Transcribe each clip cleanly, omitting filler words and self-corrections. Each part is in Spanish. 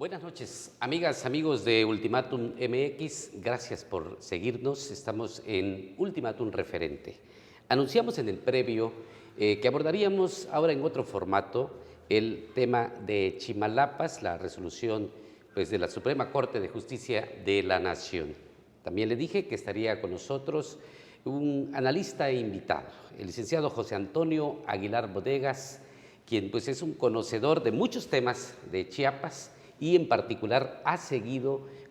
Buenas noches, amigas, amigos de Ultimátum MX. Gracias por seguirnos. Estamos en Ultimátum Referente. Anunciamos en el previo que abordaríamos ahora en otro formato el tema de Chimalapas, la resolución de la Suprema Corte de Justicia de la Nación. También le dije que estaría con nosotros un analista e invitado, el licenciado José Antonio Aguilar Bodegas, quien es un conocedor de muchos temas de Chiapas y en particular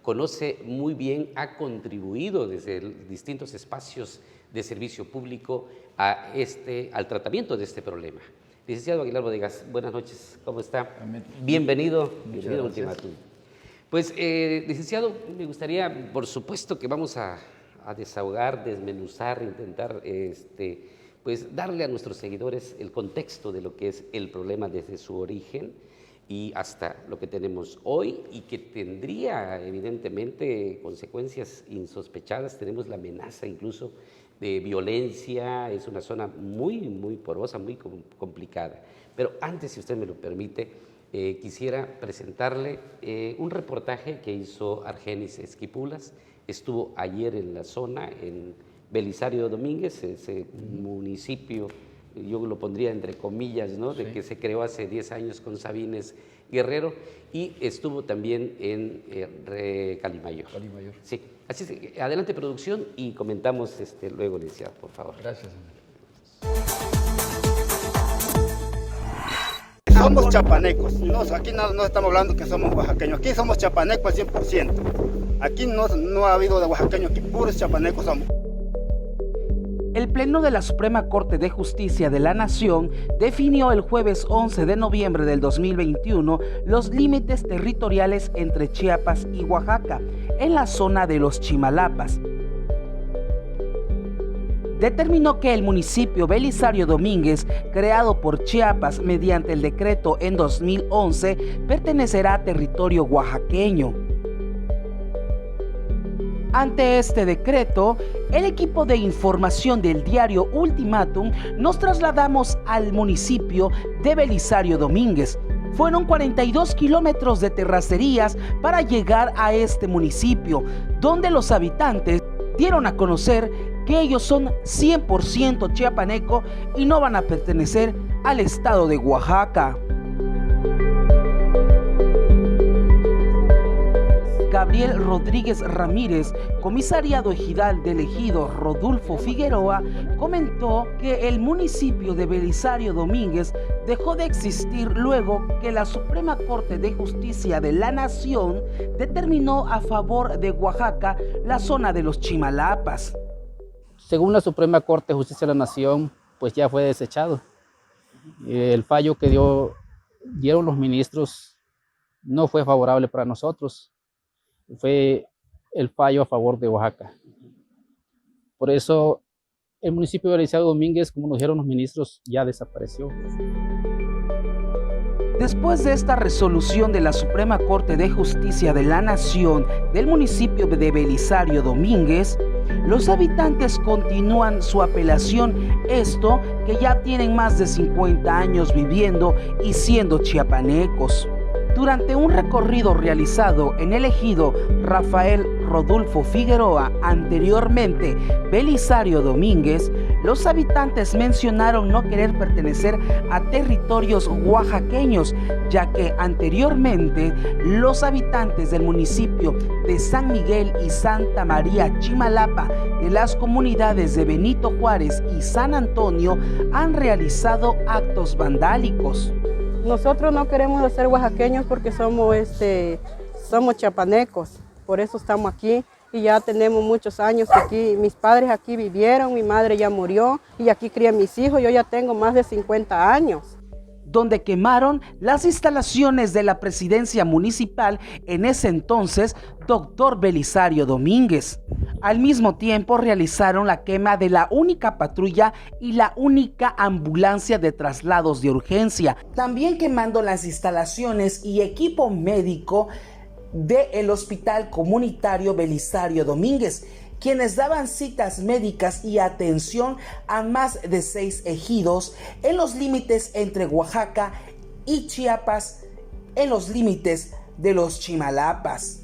conoce muy bien, ha contribuido desde distintos espacios de servicio público al tratamiento de este problema. Licenciado Aguilar Bodegas, buenas noches, ¿cómo está? Bienvenido a Ultimátum. Licenciado, me gustaría, por supuesto que vamos a desahogar, desmenuzar, intentar darle a nuestros seguidores el contexto de lo que es el problema desde su origen y hasta lo que tenemos hoy y que tendría evidentemente consecuencias insospechadas. Tenemos la amenaza incluso de violencia, es una zona muy porosa, muy complicada. Pero antes, si usted me lo permite, quisiera presentarle un reportaje que hizo Argenis Esquipulas. Estuvo ayer en la zona, en Belisario Domínguez, ese municipio, yo lo pondría entre comillas, ¿no? Sí. De que se creó hace 10 años con Sabines Guerrero, y estuvo también en Calimayor. Sí. Así es, adelante producción y comentamos luego, licenciado, por favor. Gracias. Somos chapanecos, aquí no estamos hablando que somos oaxaqueños, aquí somos chapanecos al 100%. Aquí no ha habido de oaxaqueños, aquí puros chapanecos somos. El Pleno de la Suprema Corte de Justicia de la Nación definió el jueves 11 de noviembre del 2021 los límites territoriales entre Chiapas y Oaxaca en la zona de los Chimalapas. Determinó que el municipio Belisario Domínguez, creado por Chiapas mediante el decreto en 2011, pertenecerá a territorio oaxaqueño. Ante este decreto, el equipo de información del diario Ultimátum nos trasladamos al municipio de Belisario Domínguez. Fueron 42 kilómetros de terracerías para llegar a este municipio, donde los habitantes dieron a conocer que ellos son 100% chiapaneco y no van a pertenecer al estado de Oaxaca. Gabriel Rodríguez Ramírez, comisariado ejidal del ejido Rodulfo Figueroa, comentó que el municipio de Belisario Domínguez dejó de existir luego que la Suprema Corte de Justicia de la Nación determinó a favor de Oaxaca la zona de los Chimalapas. Según la Suprema Corte de Justicia de la Nación, pues ya fue desechado. El fallo que dieron los ministros no fue favorable para nosotros. Fue el fallo a favor de Oaxaca. Por eso el municipio de Belisario Domínguez, como nos dijeron los ministros, ya desapareció. Después de esta resolución de la Suprema Corte de Justicia de la Nación del municipio de Belisario Domínguez, los habitantes continúan su apelación, esto que ya tienen más de 50 años viviendo y siendo chiapanecos. Durante un recorrido realizado en el ejido Rafael Rodulfo Figueroa, anteriormente Belisario Domínguez, los habitantes mencionaron no querer pertenecer a territorios oaxaqueños, ya que anteriormente los habitantes del municipio de San Miguel y Santa María Chimalapa, de las comunidades de Benito Juárez y San Antonio, han realizado actos vandálicos. Nosotros no queremos ser oaxaqueños porque somos chiapanecos, por eso estamos aquí y ya tenemos muchos años aquí. Mis padres aquí vivieron, mi madre ya murió y aquí crían mis hijos, yo ya tengo más de 50 años. Donde quemaron las instalaciones de la presidencia municipal en ese entonces, Dr. Belisario Domínguez. Al mismo tiempo realizaron la quema de la única patrulla y la única ambulancia de traslados de urgencia, también quemando las instalaciones y equipo médico del Hospital Comunitario Belisario Domínguez, quienes daban citas médicas y atención a más de 6 ejidos en los límites entre Oaxaca y Chiapas, en los límites de los Chimalapas.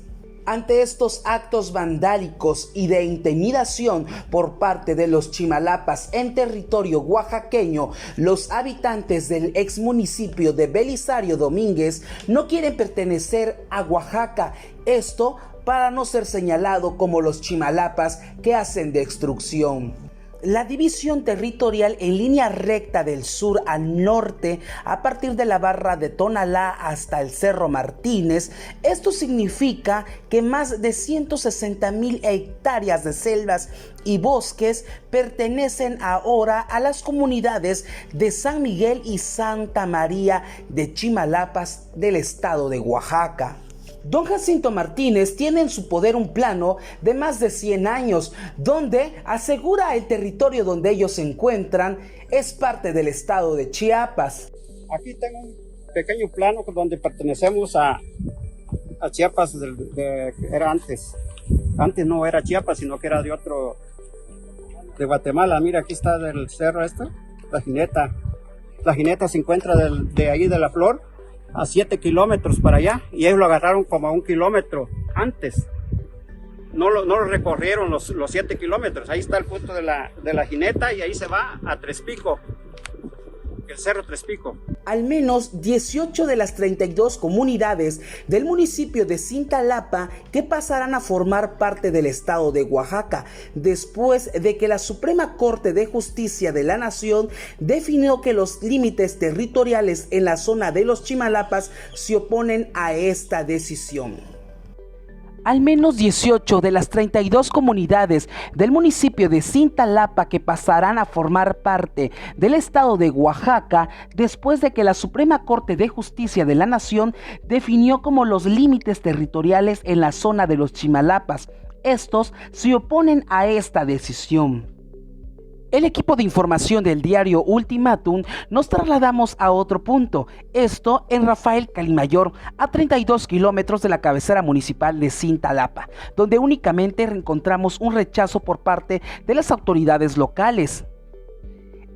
Ante estos actos vandálicos y de intimidación por parte de los Chimalapas en territorio oaxaqueño, los habitantes del ex municipio de Belisario Domínguez no quieren pertenecer a Oaxaca. Esto para no ser señalado como los Chimalapas que hacen destrucción. La división territorial en línea recta del sur al norte, a partir de la barra de Tonalá hasta el Cerro Martínez, esto significa que más de 160,000 hectáreas de selvas y bosques pertenecen ahora a las comunidades de San Miguel y Santa María de Chimalapas del estado de Oaxaca. Don Jacinto Martínez tiene en su poder un plano de más de 100 años, donde asegura el territorio donde ellos se encuentran es parte del estado de Chiapas. Aquí tengo un pequeño plano donde pertenecemos a Chiapas, era antes. Antes no era Chiapas, sino que era de Guatemala. Mira, aquí está del cerro la Jineta. La Jineta se encuentra de ahí de la Flor a 7 kilómetros para allá, y ellos lo agarraron como a 1 kilómetro antes. No lo recorrieron los 7 kilómetros. Ahí está el punto de la Jineta, y ahí se va a Tres Pico, el cerro Tres Pico. Al menos 18 de las 32 comunidades del municipio de Cintalapa que pasarán a formar parte del estado de Oaxaca, después de que la Suprema Corte de Justicia de la Nación definió que los límites territoriales en la zona de los Chimalapas se oponen a esta decisión. Al menos 18 de las 32 comunidades del municipio de Cintalapa que pasarán a formar parte del estado de Oaxaca después de que la Suprema Corte de Justicia de la Nación definió como los límites territoriales en la zona de los Chimalapas. Estos se oponen a esta decisión. El equipo de información del diario Ultimátum nos trasladamos a otro punto, esto en Rafael Calimayor, a 32 kilómetros de la cabecera municipal de Cintalapa, donde únicamente encontramos un rechazo por parte de las autoridades locales.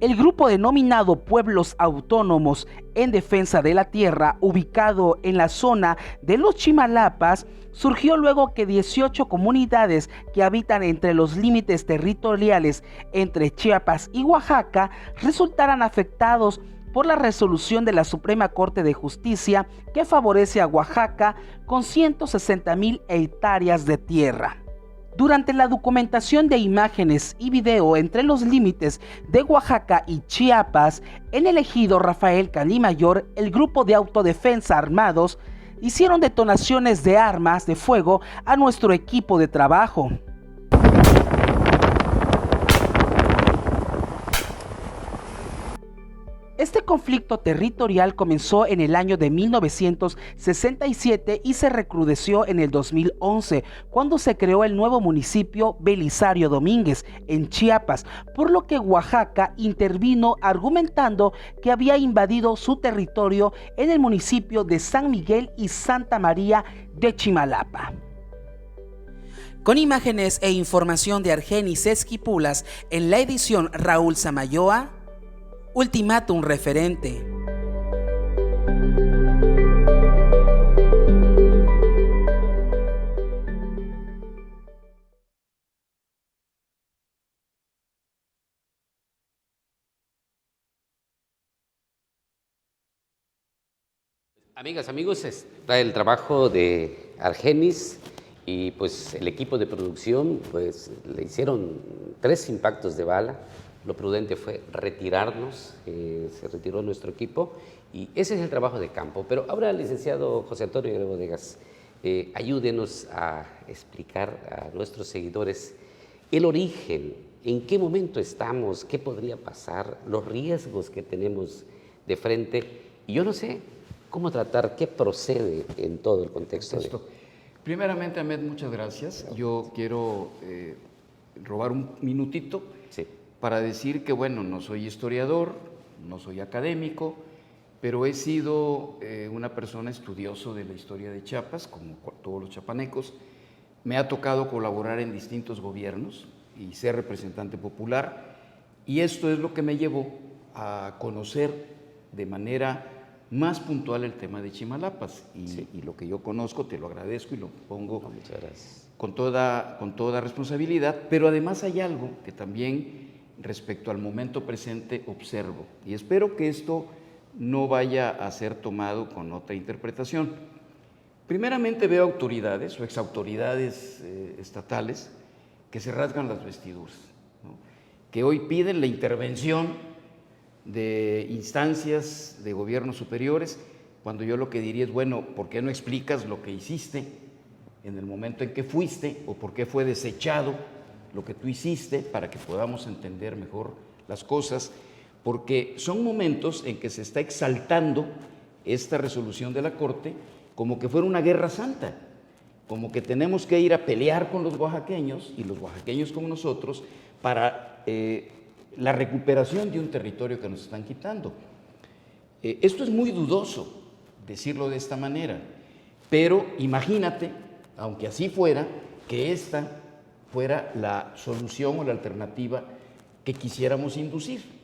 El grupo denominado Pueblos Autónomos en Defensa de la Tierra, ubicado en la zona de los Chimalapas, surgió luego que 18 comunidades que habitan entre los límites territoriales entre Chiapas y Oaxaca resultaran afectados por la resolución de la Suprema Corte de Justicia que favorece a Oaxaca con 160,000 hectáreas de tierra. Durante la documentación de imágenes y video entre los límites de Oaxaca y Chiapas, en el ejido Rafael Calimayor, el grupo de autodefensa armados hicieron detonaciones de armas de fuego a nuestro equipo de trabajo. Este conflicto territorial comenzó en el año de 1967 y se recrudeció en el 2011, cuando se creó el nuevo municipio Belisario Domínguez, en Chiapas, por lo que Oaxaca intervino argumentando que había invadido su territorio en el municipio de San Miguel y Santa María de Chimalapa. Con imágenes e información de Argenis Esquipulas, en la edición Raúl Samayoa, Ultimátum Referente. Amigas, amigos, está el trabajo de Argenis y pues el equipo de producción pues le hicieron 3 impactos de bala. Lo prudente fue retirarnos, se retiró nuestro equipo y ese es el trabajo de campo. Pero ahora, licenciado José Antonio Guerrero Bodegas, ayúdenos a explicar a nuestros seguidores el origen, en qué momento estamos, qué podría pasar, los riesgos que tenemos de frente y yo no sé cómo tratar, qué procede en todo el contexto. Primeramente, Ahmed, muchas gracias. Yo quiero robar un minutito. Sí. Para decir que, bueno, no soy historiador, no soy académico, pero he sido una persona estudioso de la historia de Chiapas, como todos los chapanecos. Me ha tocado colaborar en distintos gobiernos y ser representante popular, y esto es lo que me llevó a conocer de manera más puntual el tema de Chimalapas. Y, Sí. y lo que yo conozco, te lo agradezco y lo pongo No, muchas gracias. con toda responsabilidad, pero además hay algo que también respecto al momento presente observo, y espero que esto no vaya a ser tomado con otra interpretación. Primeramente veo autoridades o exautoridades estatales que se rasgan las vestiduras, ¿no? Que hoy piden la intervención de instancias de gobiernos superiores, cuando yo lo que diría es, bueno, ¿por qué no explicas lo que hiciste en el momento en que fuiste, o por qué fue desechado lo que tú hiciste, para que podamos entender mejor las cosas? Porque son momentos en que se está exaltando esta resolución de la Corte como que fuera una guerra santa, como que tenemos que ir a pelear con los oaxaqueños, y los oaxaqueños como nosotros, para la recuperación de un territorio que nos están quitando. Esto es muy dudoso decirlo de esta manera, pero imagínate, aunque así fuera, que esta fuera la solución o la alternativa que quisiéramos inducir.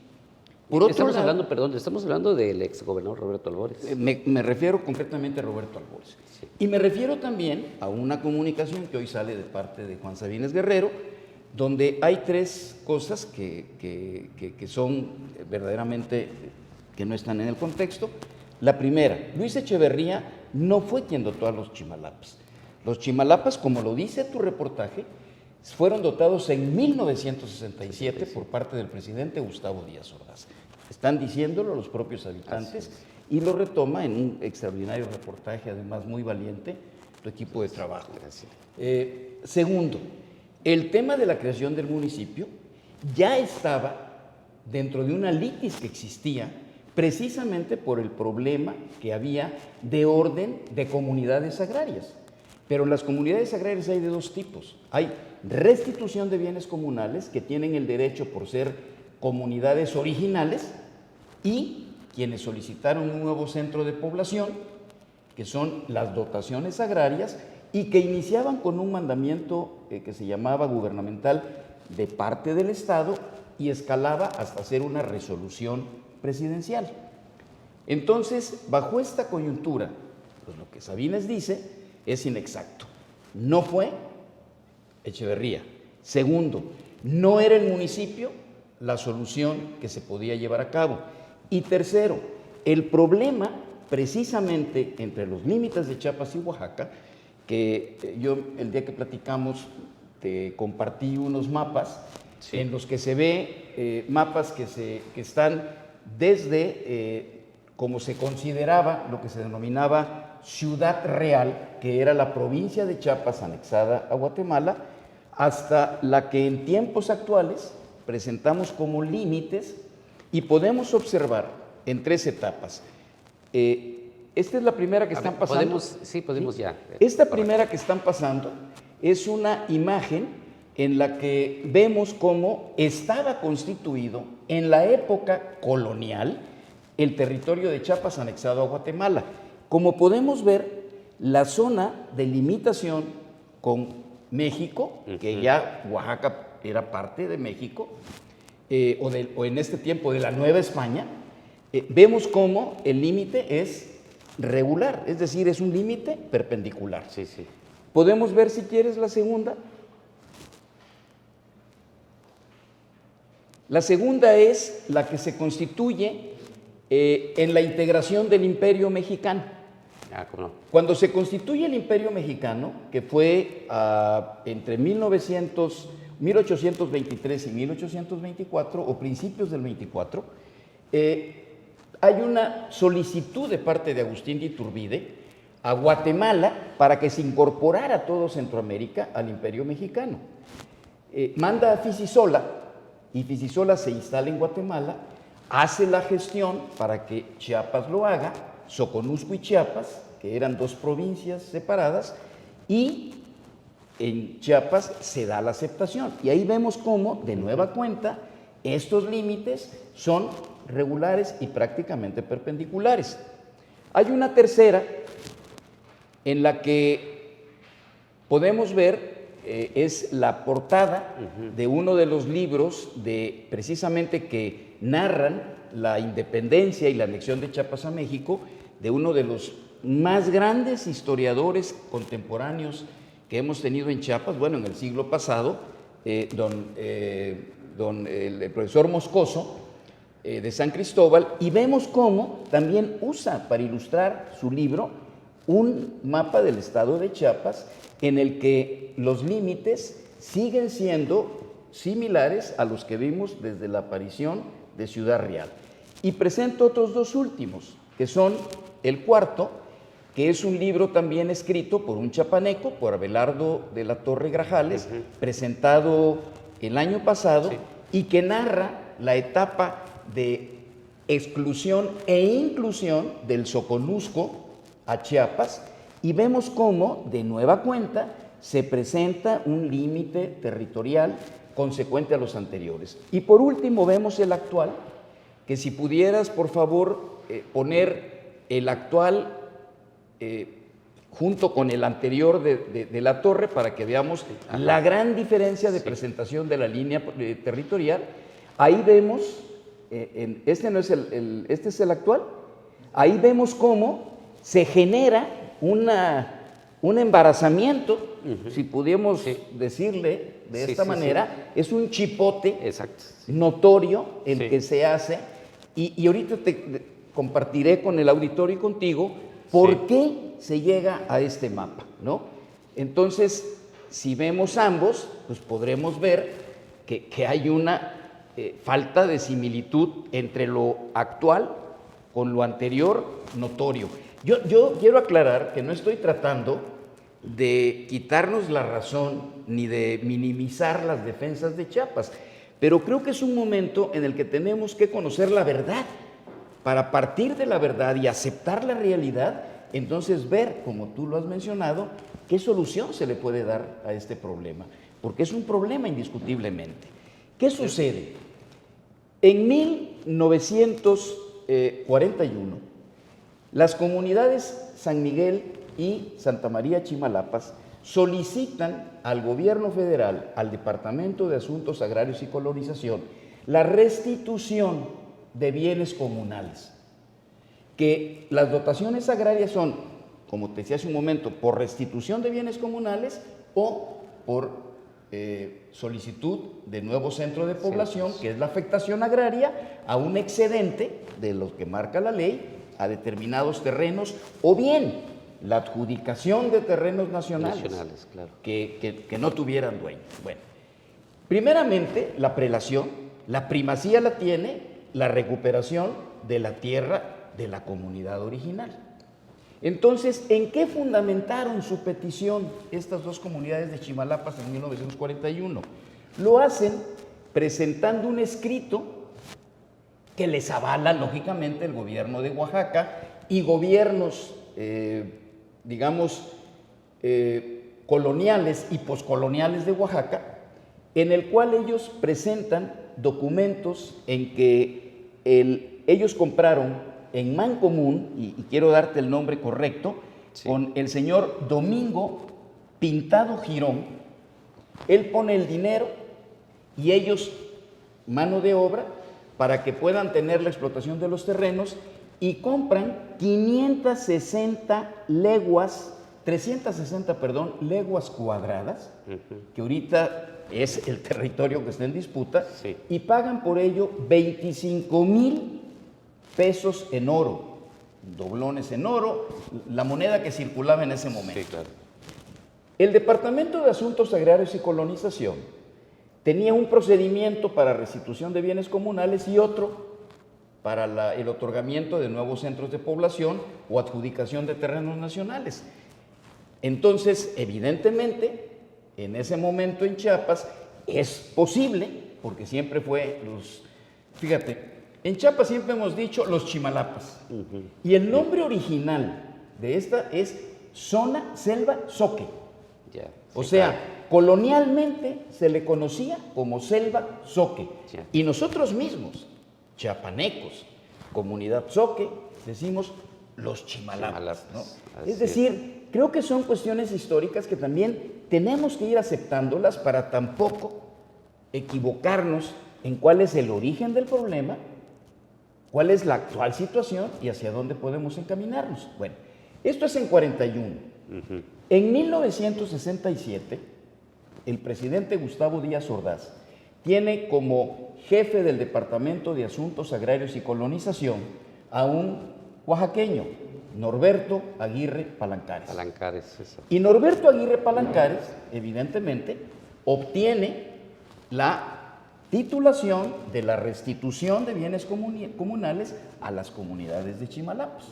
Por otro Estamos lado, hablando, perdón, estamos hablando del exgobernador Roberto Albores. me refiero concretamente a Roberto Albores. Sí. Y me refiero también a una comunicación que hoy sale de parte de Juan Sabines Guerrero, donde hay tres cosas que son verdaderamente, que no están en el contexto. La primera, Luis Echeverría no fue quien dotó a los Chimalapas. Los Chimalapas, como lo dice tu reportaje, fueron dotados en 1967 por parte del presidente Gustavo Díaz Ordaz. Están diciéndolo los propios habitantes, y lo retoma en un extraordinario reportaje, además muy valiente, tu equipo de trabajo. Gracias. Segundo, el tema de la creación del municipio ya estaba dentro de una litis que existía precisamente por el problema que había de orden de comunidades agrarias. Pero en las comunidades agrarias hay de dos tipos. Hay restitución de bienes comunales, que tienen el derecho por ser comunidades originales, y quienes solicitaron un nuevo centro de población, que son las dotaciones agrarias, y que iniciaban con un mandamiento que se llamaba gubernamental de parte del Estado y escalaba hasta hacer una resolución presidencial. Entonces, bajo esta coyuntura, pues lo que Sabines dice es inexacto. No fue Echeverría. Segundo, no era el municipio la solución que se podía llevar a cabo. Y tercero, el problema precisamente entre los límites de Chiapas y Oaxaca, que yo el día que platicamos te compartí unos mapas, sí, en los que se ve mapas que están desde como se consideraba lo que se denominaba Ciudad Real, que era la provincia de Chiapas anexada a Guatemala, hasta la que en tiempos actuales presentamos como límites, y podemos observar en tres etapas. Esta es la primera que están pasando. Podemos ya. Esta primera que están pasando es una imagen en la que vemos cómo estaba constituido en la época colonial el territorio de Chiapas anexado a Guatemala. Como podemos ver, la zona de limitación con México, que ya Oaxaca era parte de México, o en este tiempo de la Nueva España, vemos cómo el límite es regular, es decir, es un límite perpendicular. Sí, sí. Podemos ver, si quieres, la segunda. La segunda es la que se constituye en la integración del Imperio Mexicano. ¿Cómo no? Cuando se constituye el Imperio Mexicano, que fue entre 1823 y 1824, o principios del 24, hay una solicitud de parte de Agustín de Iturbide a Guatemala para que se incorporara todo Centroamérica al Imperio Mexicano. Manda a Fisisola, y Fisisola se instala en Guatemala, hace la gestión para que Chiapas lo haga, Soconusco y Chiapas, que eran dos provincias separadas, y en Chiapas se da la aceptación. Y ahí vemos cómo, de nueva cuenta, estos límites son regulares y prácticamente perpendiculares. Hay una tercera en la que podemos ver, es la portada de uno de los libros precisamente que narran la independencia y la anexión de Chiapas a México de uno de los más grandes historiadores contemporáneos que hemos tenido en Chiapas, bueno, en el siglo pasado, el profesor Moscoso, de San Cristóbal, y vemos cómo también usa para ilustrar su libro un mapa del estado de Chiapas en el que los límites siguen siendo similares a los que vimos desde la aparición de Ciudad Real. Y presento otros dos últimos, que son el cuarto, que es un libro también escrito por un chapaneco, por Abelardo de la Torre Grajales, presentado el año pasado, y que narra la etapa de exclusión e inclusión del Soconusco a Chiapas, y vemos cómo, de nueva cuenta, se presenta un límite territorial consecuente a los anteriores. Y por último vemos el actual, que si pudieras, por favor, poner el actual junto con el anterior de la torre, para que veamos la gran diferencia de presentación de la línea territorial. Ahí vemos, este es el actual, ahí vemos cómo se genera un embarazamiento, si pudiéramos decirle de esta manera, es un chipote notorio el que se hace, y ahorita te compartiré con el auditorio y contigo por qué se llega a este mapa, ¿no? Entonces, si vemos ambos, pues podremos ver que hay una falta de similitud entre lo actual con lo anterior notorio. Yo quiero aclarar que no estoy tratando de quitarnos la razón ni de minimizar las defensas de Chiapas, pero creo que es un momento en el que tenemos que conocer la verdad, para partir de la verdad y aceptar la realidad, entonces ver, como tú lo has mencionado, qué solución se le puede dar a este problema, porque es un problema indiscutiblemente. ¿Qué sucede? En 1941, las comunidades San Miguel y Santa María Chimalapas solicitan al gobierno federal, al Departamento de Asuntos Agrarios y Colonización, la restitución de bienes comunales, que las dotaciones agrarias son, como te decía hace un momento, por restitución de bienes comunales o por solicitud de nuevo centro de población, que es la afectación agraria a un excedente de lo que marca la ley a determinados terrenos, o bien la adjudicación de terrenos nacionales claro, que no tuvieran dueño. Bueno, primeramente la prelación, la primacía la tiene la recuperación de la tierra de la comunidad original. Entonces, ¿en qué fundamentaron su petición estas dos comunidades de Chimalapas en 1941? Lo hacen presentando un escrito que les avala, lógicamente, el gobierno de Oaxaca y gobiernos, coloniales y poscoloniales de Oaxaca, en el cual ellos presentan documentos en que ellos compraron en Mancomún, y quiero darte el nombre correcto, con el señor Domingo Pintado Girón. Él pone el dinero y ellos mano de obra para que puedan tener la explotación de los terrenos, y compran 360 leguas cuadradas, que ahorita es el territorio que está en disputa, y pagan por ello 25,000 pesos en oro, doblones en oro, la moneda que circulaba en ese momento. Claro. El Departamento de Asuntos Agrarios y Colonización tenía un procedimiento para restitución de bienes comunales y otro para el otorgamiento de nuevos centros de población o adjudicación de terrenos nacionales. Entonces, evidentemente, en ese momento en Chiapas es posible, porque siempre fue fíjate, en Chiapas siempre hemos dicho los Chimalapas, y el nombre original de esta es Zona Selva Zoque. O sea, colonialmente se le conocía como Selva Zoque. Y nosotros mismos, chiapanecos, comunidad Zoque, decimos los Chimalapas, ¿no? Es decir, creo que son cuestiones históricas que también tenemos que ir aceptándolas para tampoco equivocarnos en cuál es el origen del problema cuál es la actual situación y hacia dónde podemos encaminarnos. Bueno, esto es en 41. En 1967, el presidente Gustavo Díaz Ordaz tiene como jefe del Departamento de Asuntos Agrarios y Colonización a un oaxaqueño, Norberto Aguirre Palancares. Palancares, eso. Y Norberto Aguirre Palancares, evidentemente, obtiene la titulación de la restitución de bienes comunales a las comunidades de Chimalapas.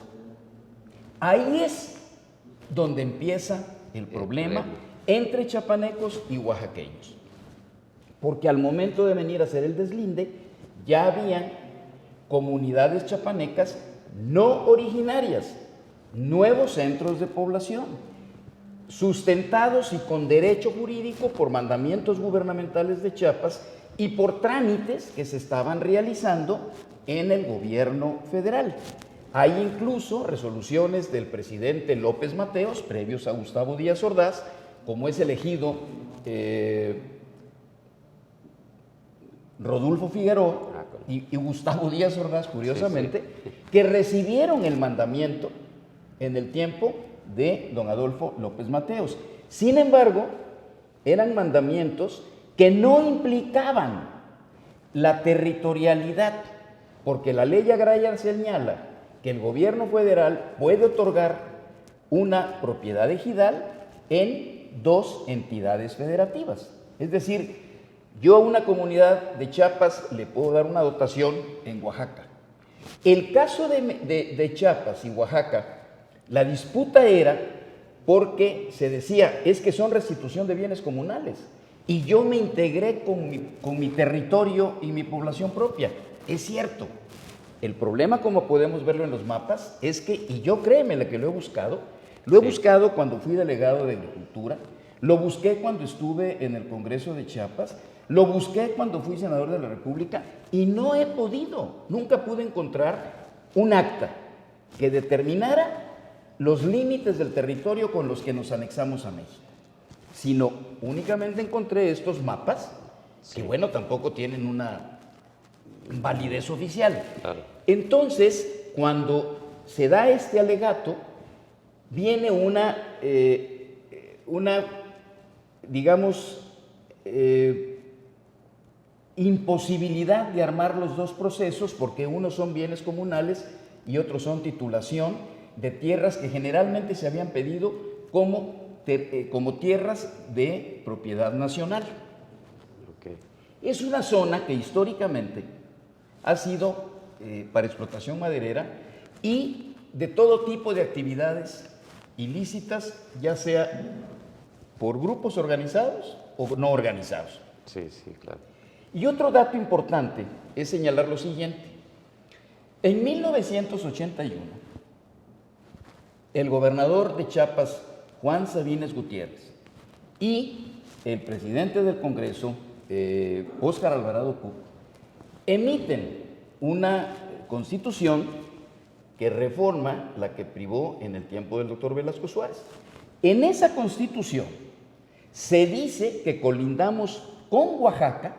Ahí es donde empieza el problema entre chapanecos y oaxaqueños. Porque al momento de venir a hacer el deslinde, ya habían comunidades chapanecas no originarias, nuevos centros de población, sustentados y con derecho jurídico por mandamientos gubernamentales de Chiapas y por trámites que se estaban realizando en el gobierno federal. Hay incluso resoluciones del presidente López Mateos, previos a Gustavo Díaz Ordaz, como es elegido Rodolfo Figueroa y Gustavo Díaz Ordaz, curiosamente, que recibieron el mandamiento en el tiempo de don Adolfo López Mateos. Sin embargo, eran mandamientos que no implicaban la territorialidad, porque la ley agraria señala que el gobierno federal puede otorgar una propiedad ejidal en dos entidades federativas. Es decir, yo a una comunidad de Chiapas le puedo dar una dotación en Oaxaca. El caso de Chiapas y Oaxaca, la disputa era porque se decía, es que son restitución de bienes comunales y yo me integré con mi territorio y mi población propia. Es cierto. El problema, como podemos verlo en los mapas, es que, y yo créeme que lo he buscado cuando fui delegado de Agricultura, lo busqué cuando estuve en el Congreso de Chiapas, lo busqué cuando fui senador de la República y no he podido, nunca pude encontrar un acta que determinara los límites del territorio con los que nos anexamos a México, sino únicamente encontré estos mapas, que bueno, tampoco tienen una validez oficial. Claro. Entonces, cuando se da este alegato, viene una digamos, imposibilidad de armar los dos procesos, porque unos son bienes comunales y otros son titulación de tierras que generalmente se habían pedido como tierras de propiedad nacional. Okay. Es una zona que históricamente ha sido para explotación maderera y de todo tipo de actividades ilícitas, ya sea por grupos organizados o no organizados. Sí, sí, claro. Y otro dato importante es señalar lo siguiente. En 1981, el gobernador de Chiapas, Juan Sabines Gutiérrez, y el presidente del Congreso, Óscar Alvarado Cook, emiten una constitución que reforma la que privó en el tiempo del doctor Velasco Suárez. En esa constitución se dice que colindamos con Oaxaca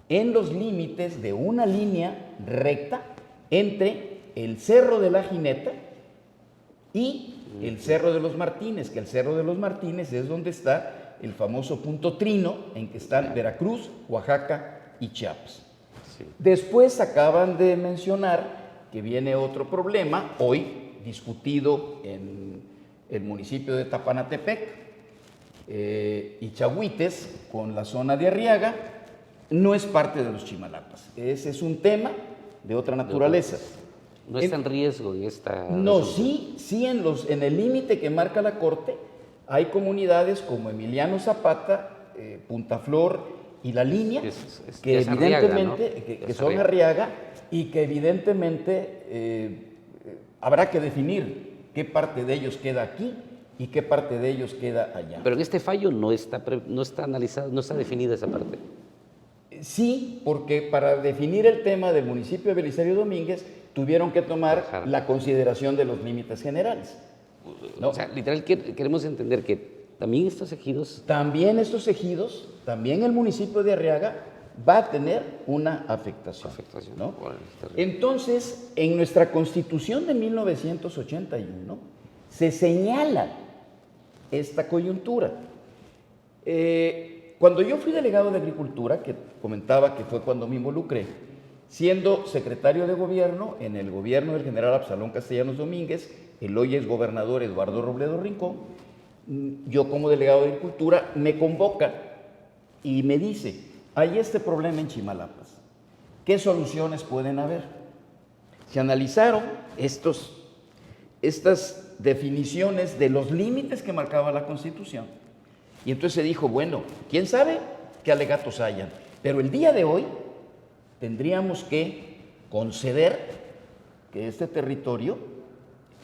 en los límites de una línea recta entre el Cerro de la Jineta y el Cerro de los Martínez, que el Cerro de los Martínez es donde está el famoso punto trino en que están Veracruz, Oaxaca y Chiapas. Sí. Después acaban de mencionar que viene otro problema, hoy discutido en el municipio de Tapanatepec, y Chahuites, con la zona de Arriaga, no es parte de los Chimalapas. Ese es un tema de otra naturaleza. No está en riesgo en esta... No, sí en el límite que marca la Corte hay comunidades como Emiliano Zapata, Punta Flor y La Línea, que evidentemente Arriaga, ¿no? que son Arriaga y que evidentemente habrá que definir qué parte de ellos queda aquí y qué parte de ellos queda allá. Pero en este fallo no está analizado, no está definida esa parte. Sí, porque para definir el tema del municipio de Belisario Domínguez tuvieron que tomar la consideración de los límites generales, ¿no? O sea, literal queremos entender que también estos ejidos... También estos ejidos, también el municipio de Arriaga va a tener una afectación. ¿No? Entonces, en nuestra Constitución de 1981 se señala esta coyuntura. Cuando yo fui delegado de Agricultura, que comentaba que fue cuando me involucré, siendo secretario de gobierno en el gobierno del general Absalón Castellanos Domínguez, el hoy es gobernador Eduardo Robledo Rincón, yo como delegado de Agricultura me convoca y me dice, hay este problema en Chimalapas, ¿qué soluciones pueden haber? Se analizaron estas definiciones de los límites que marcaba la Constitución y entonces se dijo, bueno, quién sabe qué alegatos hayan, pero el día de hoy tendríamos que conceder que este territorio,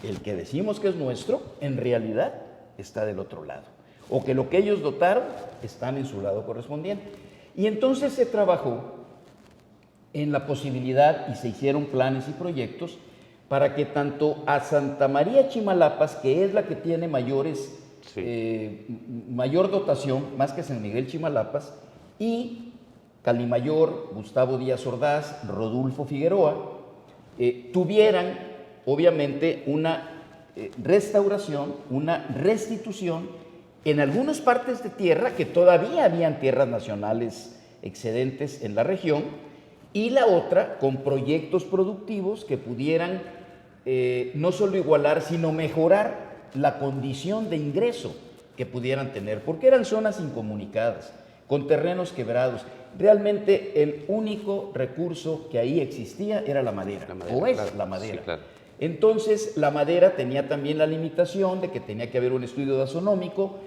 el que decimos que es nuestro, en realidad está del otro lado, o que lo que ellos dotaron están en su lado correspondiente. Y entonces se trabajó en la posibilidad y se hicieron planes y proyectos para que tanto a Santa María Chimalapas, que es la que tiene mayor dotación, más que San Miguel Chimalapas, y Calimayor, Gustavo Díaz Ordaz, Rodulfo Figueroa, tuvieran obviamente una restauración, una restitución en algunas partes de tierra, que todavía habían tierras nacionales excedentes en la región, y la otra con proyectos productivos que pudieran no solo igualar, sino mejorar la condición de ingreso que pudieran tener, porque eran zonas incomunicadas, con terrenos quebrados. Realmente el único recurso que ahí existía era la madera, o es la madera. Sí, claro. Entonces la madera tenía también la limitación de que tenía que haber un estudio tasonómico,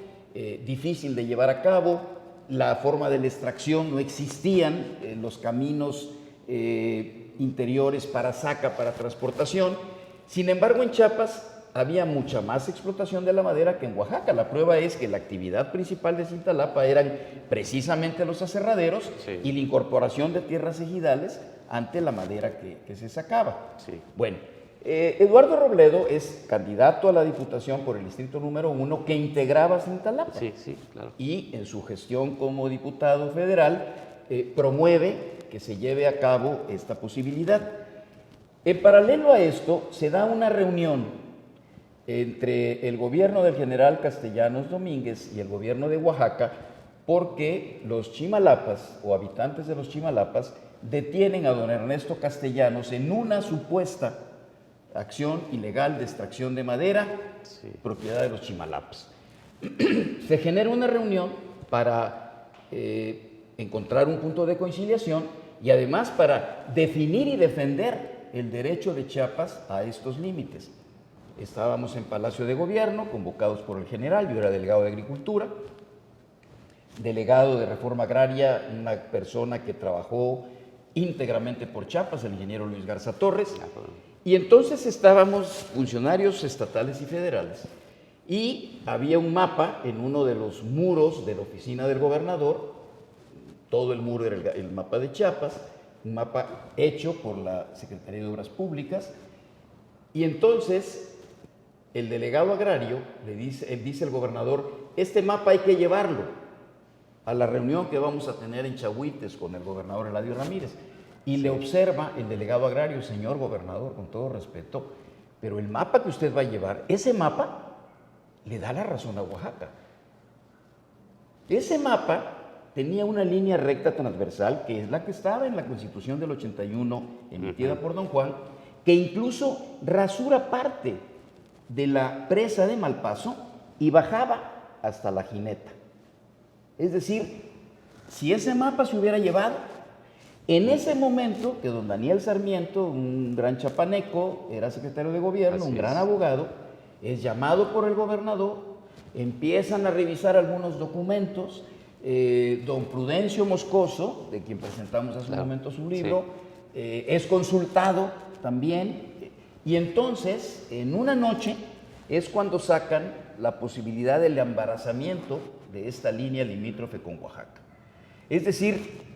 difícil de llevar a cabo, la forma de la extracción no existían, los caminos interiores para saca, para transportación. Sin embargo, en Chiapas había mucha más explotación de la madera que en Oaxaca. La prueba es que la actividad principal de Cintalapa eran precisamente los aserraderos, sí, y la incorporación de tierras ejidales ante la madera que se sacaba. Sí. Bueno, Eduardo Robledo es candidato a la Diputación por el distrito número 1 que integraba Cintalapa. Sí, sí, claro. Y en su gestión como diputado federal promueve que se lleve a cabo esta posibilidad. En paralelo a esto, se da una reunión entre el gobierno del general Castellanos Domínguez y el gobierno de Oaxaca, porque los Chimalapas, o habitantes de los Chimalapas, detienen a don Ernesto Castellanos en una supuesta acción ilegal de extracción de madera, sí, propiedad de los Chimalapas. Se genera una reunión para encontrar un punto de conciliación y además para definir y defender el derecho de Chiapas a estos límites. Estábamos en Palacio de Gobierno, convocados por el general, yo era delegado de Agricultura, delegado de Reforma Agraria, una persona que trabajó íntegramente por Chiapas, el ingeniero Luis Garza Torres, y entonces estábamos funcionarios estatales y federales, y había un mapa en uno de los muros de la oficina del gobernador, todo el muro era el mapa de Chiapas, un mapa hecho por la Secretaría de Obras Públicas, y entonces el delegado agrario le dice al gobernador, este mapa hay que llevarlo a la reunión que vamos a tener en Chahuites con el gobernador Eladio Ramírez. Y le observa el delegado agrario, señor gobernador, con todo respeto, pero el mapa que usted va a llevar, ese mapa le da la razón a Oaxaca. Ese mapa tenía una línea recta transversal, que es la que estaba en la Constitución del 81, emitida por don Juan, que incluso rasura parte de la presa de Malpaso y bajaba hasta la Jineta. Es decir, si ese mapa se hubiera llevado, en ese momento que don Daniel Sarmiento, un gran chapaneco, era secretario de gobierno, un gran abogado, es llamado por el gobernador, empiezan a revisar algunos documentos, don Prudencio Moscoso, de quien presentamos hace un momento su libro, es consultado también, y entonces, en una noche, es cuando sacan la posibilidad del embarazamiento de esta línea limítrofe con Oaxaca. Es decir,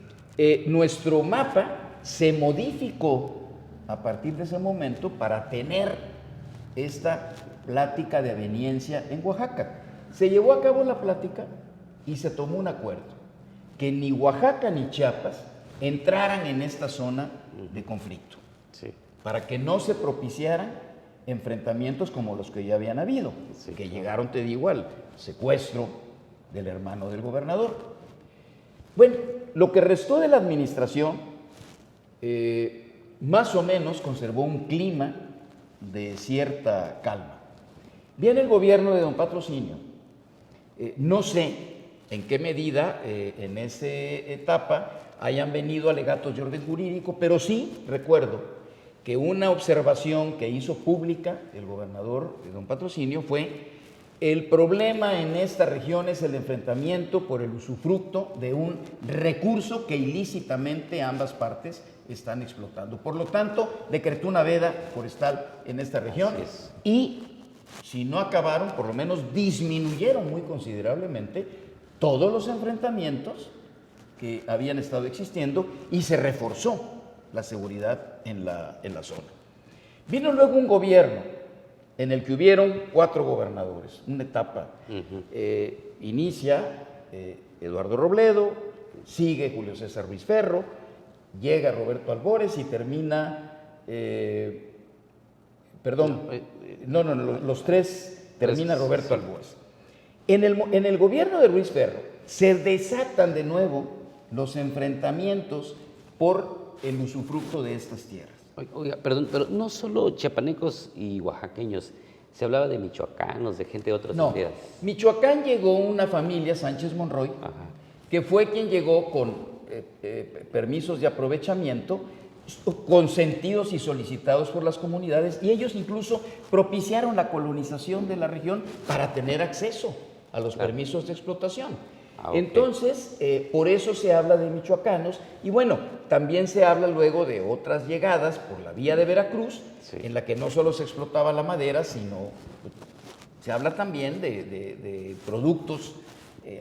nuestro mapa se modificó a partir de ese momento para tener esta plática de aveniencia en Oaxaca. Se llevó a cabo la plática y se tomó un acuerdo, que ni Oaxaca ni Chiapas entraran en esta zona de conflicto, Sí. para que no se propiciaran enfrentamientos como los que ya habían habido, Sí, que claro. llegaron, te digo, al secuestro del hermano del gobernador. Bueno, lo que restó de la administración más o menos conservó un clima de cierta calma. Viene el gobierno de don Patrocinio. No sé en qué medida en esa etapa hayan venido alegatos de orden jurídico, pero sí recuerdo que una observación que hizo pública el gobernador don Patrocinio fue: el problema en esta región es el enfrentamiento por el usufructo de un recurso que ilícitamente ambas partes están explotando. Por lo tanto, decretó una veda forestal en esta región Así es. y, si no acabaron, por lo menos disminuyeron muy considerablemente todos los enfrentamientos que habían estado existiendo y se reforzó la seguridad en la zona. Vino luego un gobierno en el que hubieron 4 gobernadores, una etapa. Inicia Eduardo Robledo, sigue Julio César Ruiz Ferro, llega Roberto Albores y termina, los 3 termina Roberto Albores. En el gobierno de Ruiz Ferro se desatan de nuevo los enfrentamientos por el usufructo de estas tierras. Oiga, perdón, pero no solo chiapanecos y oaxaqueños, se hablaba de michoacanos, de gente de otras No, aldeas. Michoacán llegó una familia, Sánchez Monroy, Ajá. que fue quien llegó con permisos de aprovechamiento consentidos y solicitados por las comunidades, y ellos incluso propiciaron la colonización de la región para tener acceso a los permisos de explotación. Ok. Entonces, por eso se habla de michoacanos, y bueno, también se habla luego de otras llegadas por la vía de Veracruz, Sí. en la que no solo se explotaba la madera, sino se habla también de productos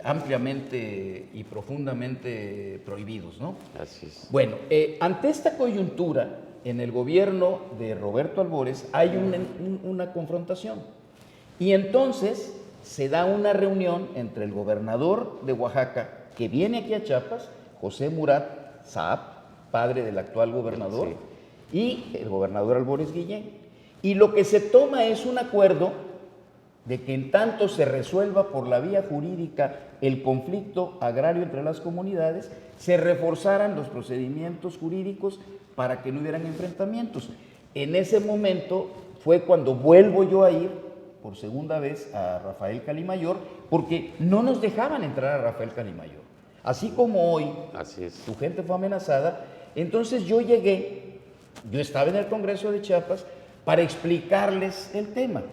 ampliamente y profundamente prohibidos, ¿no? Así es. Bueno, ante esta coyuntura, en el gobierno de Roberto Albores hay una confrontación. Y entonces se da una reunión entre el gobernador de Oaxaca, que viene aquí a Chiapas, José Murat Saab, padre del actual gobernador, y el gobernador Albores Guillén. Y lo que se toma es un acuerdo de que en tanto se resuelva por la vía jurídica el conflicto agrario entre las comunidades, se reforzaran los procedimientos jurídicos para que no hubieran enfrentamientos. En ese momento fue cuando vuelvo yo a ir por segunda vez a Rafael Calimayor, porque no nos dejaban entrar a Rafael Calimayor. Así como hoy Así es. su gente fue amenazada, entonces yo llegué, yo estaba en el Congreso de Chiapas para explicarles el tema.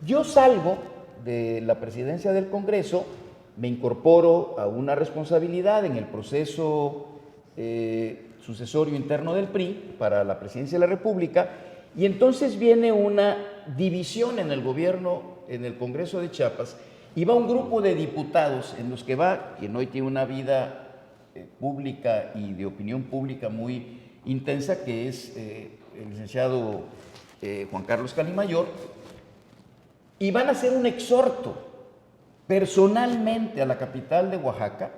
Yo salgo de la presidencia del Congreso, me incorporo a una responsabilidad en el proceso sucesorio interno del PRI para la presidencia de la República, y entonces viene una división en el gobierno, en el Congreso de Chiapas, y va un grupo de diputados en los que va, quien hoy tiene una vida pública y de opinión pública muy intensa, que es el licenciado Juan Carlos Calimayor, y van a hacer un exhorto personalmente a la capital de Oaxaca,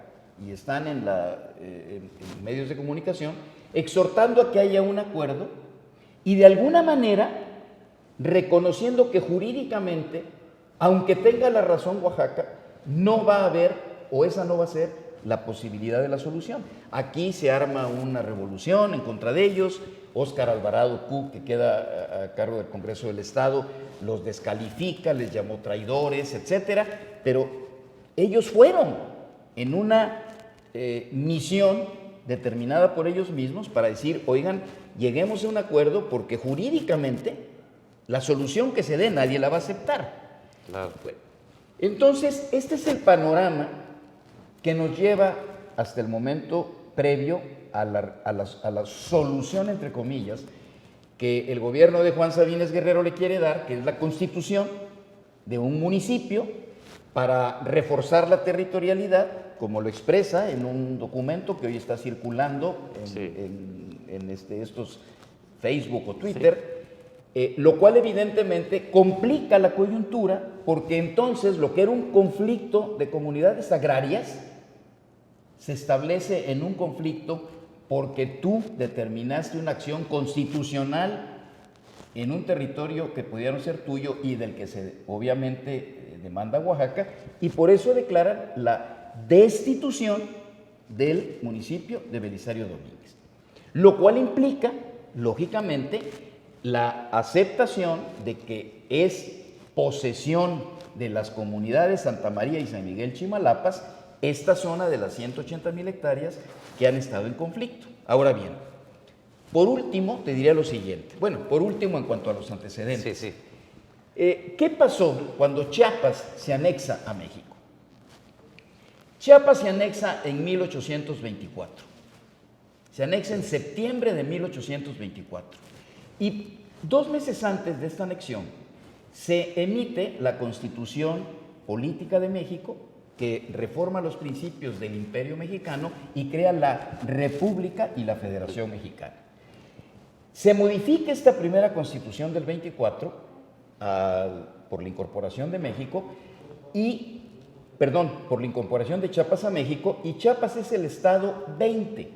y están en medios de comunicación, exhortando a que haya un acuerdo y de alguna manera reconociendo que jurídicamente, aunque tenga la razón Oaxaca, no va a haber, o esa no va a ser, la posibilidad de la solución. Aquí se arma una revolución en contra de ellos. Óscar Alvarado Q, que queda a cargo del Congreso del Estado, los descalifica, les llamó traidores, etcétera, pero ellos fueron en una misión determinada por ellos mismos para decir, oigan, lleguemos a un acuerdo porque jurídicamente la solución que se dé nadie la va a aceptar. Claro. Bueno, entonces, este es el panorama que nos lleva hasta el momento previo a la solución, entre comillas, que el gobierno de Juan Sabines Guerrero le quiere dar, que es la constitución de un municipio para reforzar la territorialidad, como lo expresa en un documento que hoy está circulando en estos Facebook o Twitter, lo cual evidentemente complica la coyuntura, porque entonces lo que era un conflicto de comunidades agrarias se establece en un conflicto porque tú determinaste una acción constitucional en un territorio que pudiera ser tuyo y del que se obviamente demanda Oaxaca, y por eso declaran la destitución del municipio de Belisario Domínguez, lo cual implica, lógicamente, la aceptación de que es posesión de las comunidades Santa María y San Miguel Chimalapas esta zona de las 180,000 hectáreas que han estado en conflicto. Ahora bien, por último, te diría lo siguiente. Bueno, por último, en cuanto a los antecedentes. Sí, sí. ¿Qué pasó cuando Chiapas se anexa a México? Chiapas se anexa en 1824. Se anexa en septiembre de 1824. Y 2 meses antes de esta anexión, se emite la Constitución Política de México, que reforma los principios del Imperio Mexicano y crea la República y la Federación Mexicana. Se modifica esta primera Constitución del 24 por la incorporación de México por la incorporación de Chiapas a México, y Chiapas es el estado 20.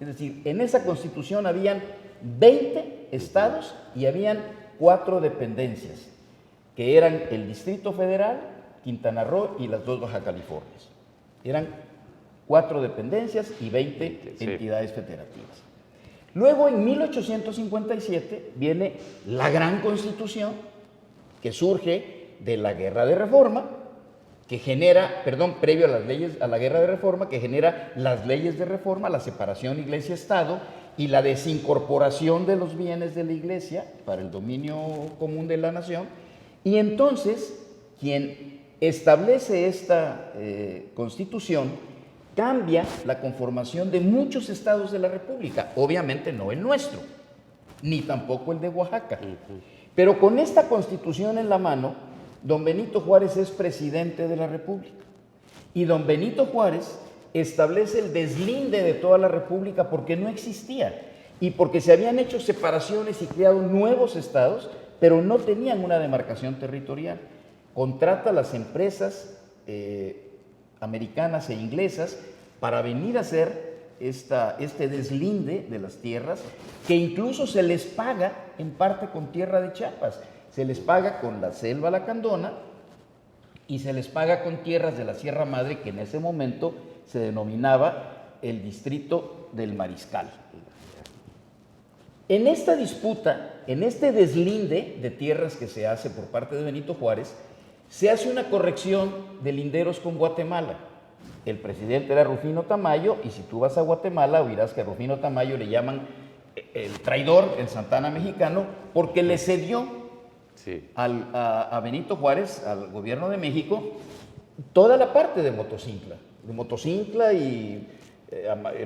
Es decir, en esa Constitución habían 20 estados y habían 4 dependencias, que eran el Distrito Federal, Quintana Roo y las 2 Baja Californias. Eran 4 dependencias y 20 entidades federativas. Luego, en 1857, viene la Gran Constitución, que surge de la Guerra de Reforma, que genera, previo a la Guerra de Reforma, que genera las leyes de reforma, la separación Iglesia-Estado y la desincorporación de los bienes de la Iglesia para el dominio común de la nación. Y entonces, quien establece esta Constitución cambia la conformación de muchos estados de la República, obviamente no el nuestro, ni tampoco el de Oaxaca. Pero con esta Constitución en la mano, don Benito Juárez es presidente de la República. Y don Benito Juárez establece el deslinde de toda la República porque no existía y porque se habían hecho separaciones y creado nuevos estados, pero no tenían una demarcación territorial. Contrata a las empresas americanas e inglesas para venir a hacer este deslinde de las tierras, que incluso se les paga en parte con tierra de Chiapas. Se les paga con la selva lacandona y se les paga con tierras de la Sierra Madre, que en ese momento se denominaba el Distrito del Mariscal. En esta disputa, en este deslinde de tierras que se hace por parte de Benito Juárez, se hace una corrección de linderos con Guatemala. El presidente era Rufino Tamayo, y si tú vas a Guatemala oirás que a Rufino Tamayo le llaman el traidor, el Santana mexicano, porque le cedió a Benito Juárez, al gobierno de México, toda la parte de Motocincla y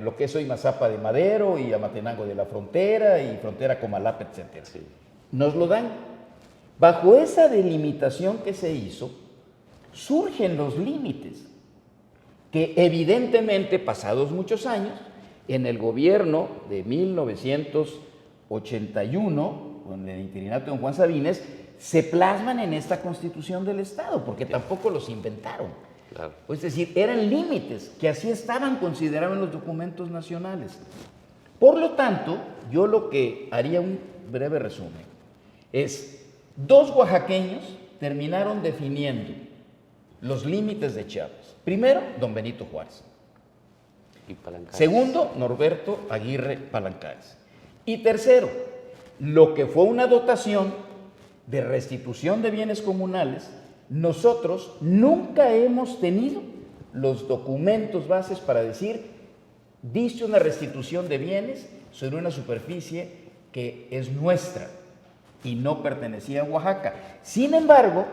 lo que es hoy Mazapa de Madero y Amatenango de la Frontera y Frontera Comalapa, etc. Nos lo dan. Bajo esa delimitación que se hizo, surgen los límites, que evidentemente, pasados muchos años, en el gobierno de 1981, con el interinato de don Juan Sabines, se plasman en esta Constitución del Estado, porque tampoco los inventaron. Claro. Es decir, eran límites que así estaban considerados en los documentos nacionales. Por lo tanto, yo lo que haría un breve resumen es: 2 oaxaqueños terminaron definiendo los límites de Chiapas. Primero, don Benito Juárez. Y Palancares. Segundo, Norberto Aguirre Palancares. Y tercero, lo que fue una dotación de restitución de bienes comunales, nosotros nunca hemos tenido los documentos bases para decir, dice una restitución de bienes sobre una superficie que es nuestra y no pertenecía a Oaxaca. Sin embargo,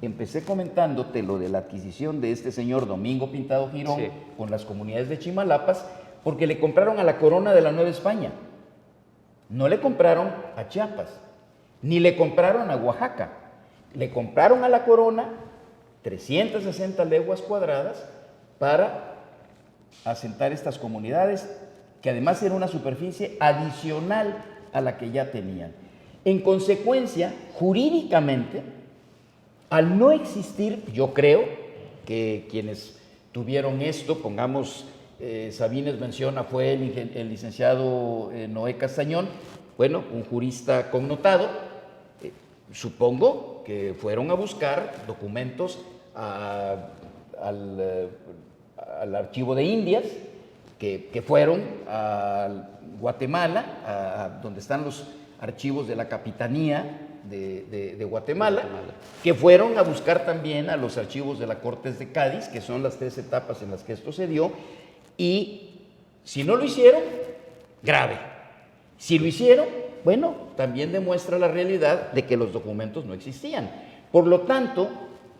empecé comentándote lo de la adquisición de este señor Domingo Pintado Girón con las comunidades de Chimalapas, porque le compraron a la corona de la Nueva España. No le compraron a Chiapas, ni le compraron a Oaxaca. Le compraron a la corona 360 leguas cuadradas para asentar estas comunidades, que además era una superficie adicional a la que ya tenían. En consecuencia, jurídicamente, al no existir, yo creo que quienes tuvieron esto, pongamos Sabines menciona fue el licenciado Noé Castañón, bueno, un jurista connotado. Supongo que fueron a buscar documentos al archivo de Indias, que fueron a Guatemala, donde están los archivos de la Capitanía de Guatemala, que fueron a buscar también a los archivos de la Cortes de Cádiz, que son las 3 etapas en las que esto se dio, y si no lo hicieron, grave. Si lo hicieron, bueno, también demuestra la realidad de que los documentos no existían. Por lo tanto,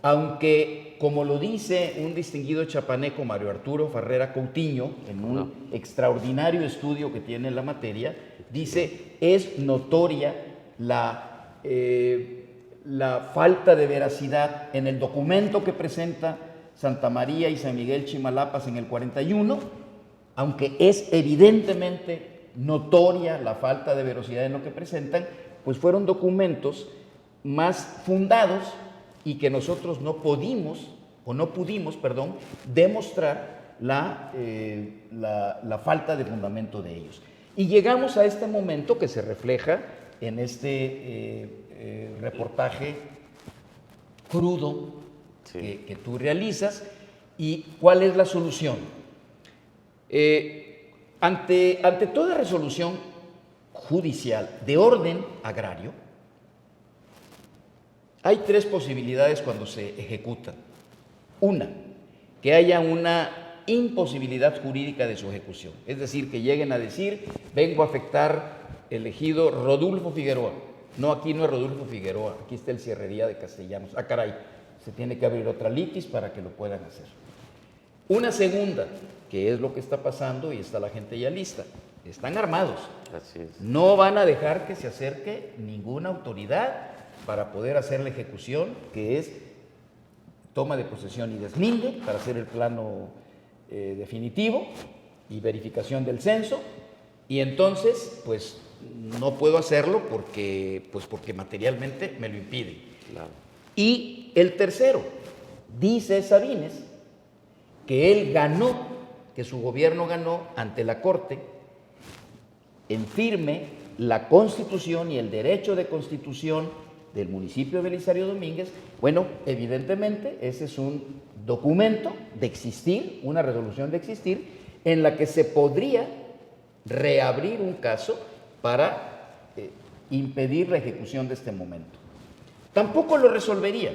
aunque, como lo dice un distinguido chapaneco, Mario Arturo Farrera Coutinho, en un extraordinario estudio que tiene en la materia, dice, es notoria la falta de veracidad en el documento que presenta Santa María y San Miguel Chimalapas en el 41, aunque es evidentemente notoria la falta de veracidad en lo que presentan, pues fueron documentos más fundados y que nosotros no pudimos demostrar la falta de fundamento de ellos. Y llegamos a este momento que se refleja en este reportaje crudo que tú realizas. ¿Y cuál es la solución? Ante toda resolución judicial de orden agrario, hay 3 posibilidades cuando se ejecutan. Una, que haya una imposibilidad jurídica de su ejecución, es decir, que lleguen a decir, vengo a afectar el ejido Rodulfo Figueroa. No, aquí no es Rodulfo Figueroa, aquí está el Cierrería de Castellanos. Ah, caray, se tiene que abrir otra litis para que lo puedan hacer. Una segunda, que es lo que está pasando y está la gente ya lista, están armados. Así es. No van a dejar que se acerque ninguna autoridad para poder hacer la ejecución, que es toma de posesión y deslinde, para hacer el plano definitivo y verificación del censo, y entonces, pues, no puedo hacerlo porque materialmente me lo impiden. Claro. Y el tercero, dice Sabines, que él ganó, que su gobierno ganó ante la Corte en firme la Constitución y el derecho de constitución del municipio de Belisario Domínguez. Bueno, evidentemente ese es un documento de existir, una resolución de existir, en la que se podría reabrir un caso para impedir la ejecución de este momento. Tampoco lo resolvería,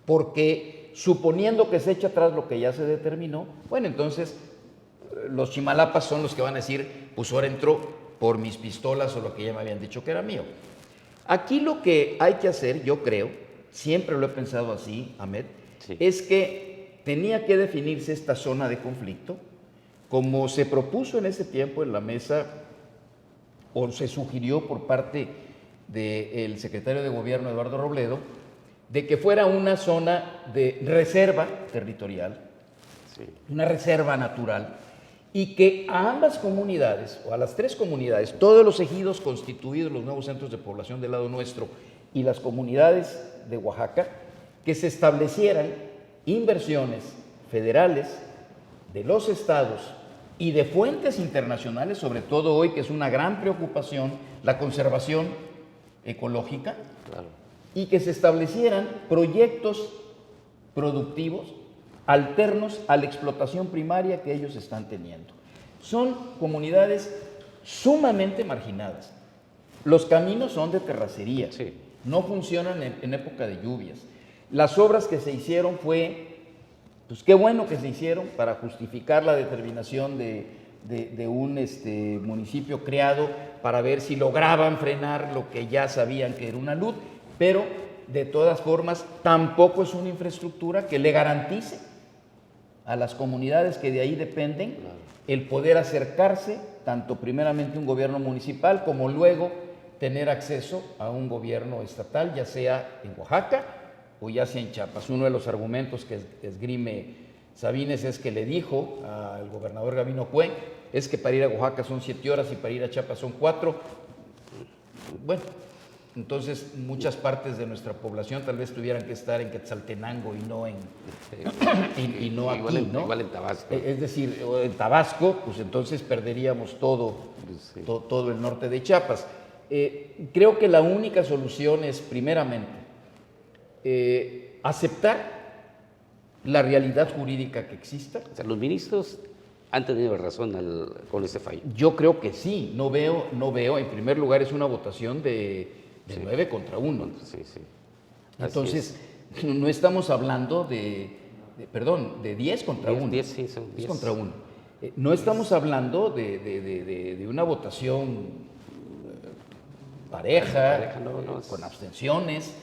porque suponiendo que se echa atrás lo que ya se determinó, bueno, entonces los Chimalapas son los que van a decir, pues ahora entró por mis pistolas o lo que ya me habían dicho que era mío. Aquí lo que hay que hacer, yo creo, siempre lo he pensado así, Ahmed, sí, es que tenía que definirse esta zona de conflicto, como se propuso en ese tiempo en la mesa, o se sugirió por parte del secretario de Gobierno, Eduardo Robledo, de que fuera una zona de reserva territorial, sí, una reserva natural, y que a ambas comunidades, o a las 3 comunidades, todos los ejidos constituidos, los nuevos centros de población del lado nuestro, y las comunidades de Oaxaca, que se establecieran inversiones federales de los estados y de fuentes internacionales, sobre todo hoy que es una gran preocupación la conservación ecológica, claro, y que se establecieran proyectos productivos alternos a la explotación primaria que ellos están teniendo. Son comunidades sumamente marginadas. Los caminos son de terracería, sí, no funcionan en época de lluvias. Las obras que se hicieron pues qué bueno que se hicieron para justificar la determinación de un municipio creado para ver si lograban frenar lo que ya sabían que era una luz, pero de todas formas tampoco es una infraestructura que le garantice a las comunidades que de ahí dependen el poder acercarse, tanto primeramente a un gobierno municipal como luego tener acceso a un gobierno estatal, ya sea en Oaxaca o ya sea en Chiapas. Uno de los argumentos que esgrime Sabines es que le dijo al gobernador Gabino Cue, es que para ir a Oaxaca son 7 horas y para ir a Chiapas son 4. Bueno, Entonces, muchas partes de nuestra población tal vez tuvieran que estar en Quetzaltenango y no y no igual aquí, ¿no? Igual en Tabasco. Es decir, en Tabasco, pues entonces perderíamos todo el norte de Chiapas. Creo que la única solución es, primeramente, aceptar la realidad jurídica que exista. O sea, los ministros han tenido razón con este fallo. Yo creo que sí, no veo, en primer lugar es una votación de 9 contra 1. Sí, sí. Entonces, no estamos hablando de 10 contra 1. 10, sí, son 10 contra 1. No estamos hablando de una votación pareja, no, con abstenciones.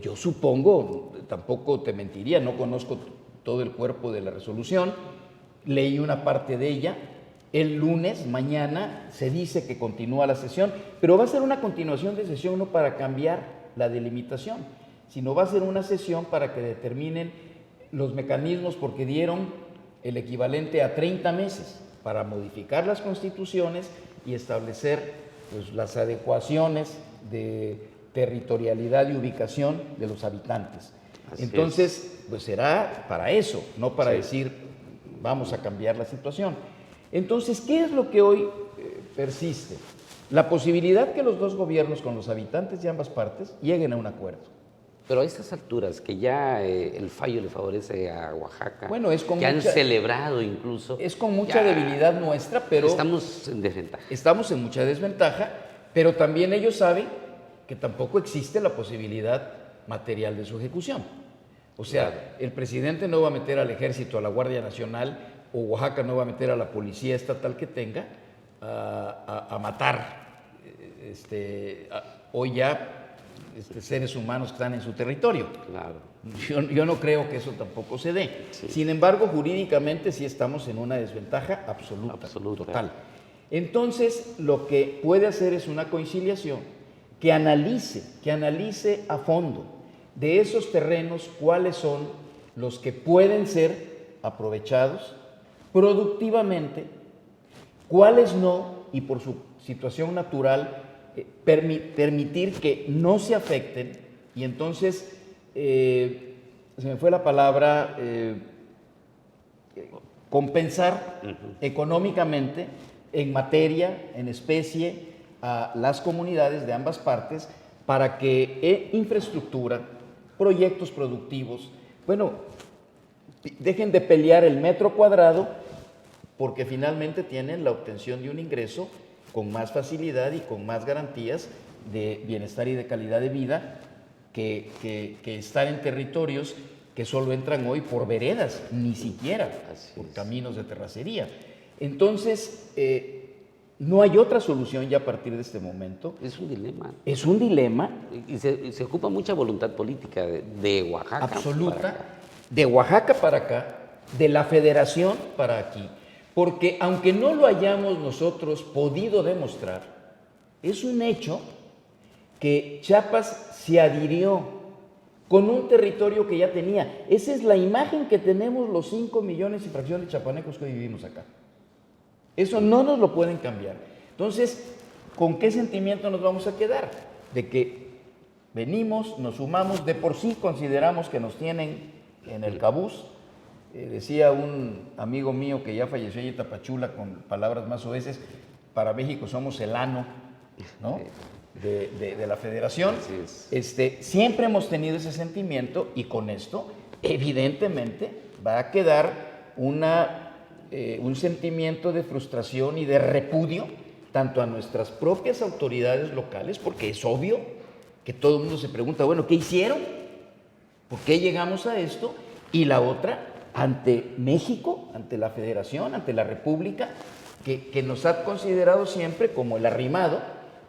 Yo supongo, tampoco te mentiría, no conozco todo el cuerpo de la resolución, leí una parte de ella. El lunes, mañana, se dice que continúa la sesión, pero va a ser una continuación de sesión no para cambiar la delimitación, sino va a ser una sesión para que determinen los mecanismos, porque dieron el equivalente a 30 meses para modificar las constituciones y establecer pues, las adecuaciones de territorialidad y ubicación de los habitantes. Entonces, pues será para eso, no para decir vamos a cambiar la situación. Entonces, ¿qué es lo que hoy persiste? La posibilidad que los dos gobiernos con los habitantes de ambas partes lleguen a un acuerdo. Pero a estas alturas, que ya el fallo le favorece a Oaxaca, bueno, que han celebrado incluso. Es con mucha debilidad nuestra, pero... Estamos en desventaja. Estamos en mucha desventaja, pero también ellos saben que tampoco existe la posibilidad material de su ejecución. O sea, el presidente no va a meter al ejército, a la Guardia Nacional, o Oaxaca no va a meter a la policía estatal que tenga a matar hoy ya seres humanos que están en su territorio. Claro. Yo no creo que eso tampoco se dé. Sí. Sin embargo, jurídicamente sí estamos en una desventaja absoluta, total. Entonces, lo que puede hacer es una conciliación que analice a fondo de esos terrenos cuáles son los que pueden ser aprovechados productivamente, cuáles no, y por su situación natural permitir que no se afecten, y entonces, se me fue la palabra, compensar económicamente en materia, en especie, a las comunidades de ambas partes para que infraestructura, proyectos productivos, bueno, dejen de pelear el metro cuadrado, porque finalmente tienen la obtención de un ingreso con más facilidad y con más garantías de bienestar y de calidad de vida que estar en territorios que solo entran hoy por veredas, ni siquiera por caminos de terracería. Entonces, no hay otra solución ya a partir de este momento. Es un dilema. Es un dilema. Y se ocupa mucha voluntad política de Oaxaca. Absoluta. De Oaxaca para acá, de la Federación para aquí. Porque aunque no lo hayamos nosotros podido demostrar, es un hecho que Chiapas se adhirió con un territorio que ya tenía. Esa es la imagen que tenemos los 5 millones y fracción de chapanecos que hoy vivimos acá. Eso no nos lo pueden cambiar. Entonces, ¿con qué sentimiento nos vamos a quedar? De que venimos, nos sumamos, de por sí consideramos que nos tienen en el cabuz. Decía un amigo mío que ya falleció allí en Tapachula con palabras más soeces, para México somos el ano, ¿no? de la Federación. Siempre hemos tenido ese sentimiento y con esto, evidentemente, va a quedar un sentimiento de frustración y de repudio tanto a nuestras propias autoridades locales, porque es obvio que todo el mundo se pregunta, bueno, ¿qué hicieron? ¿Por qué llegamos a esto? Y la otra, ante México, ante la Federación, ante la República, que nos ha considerado siempre como el arrimado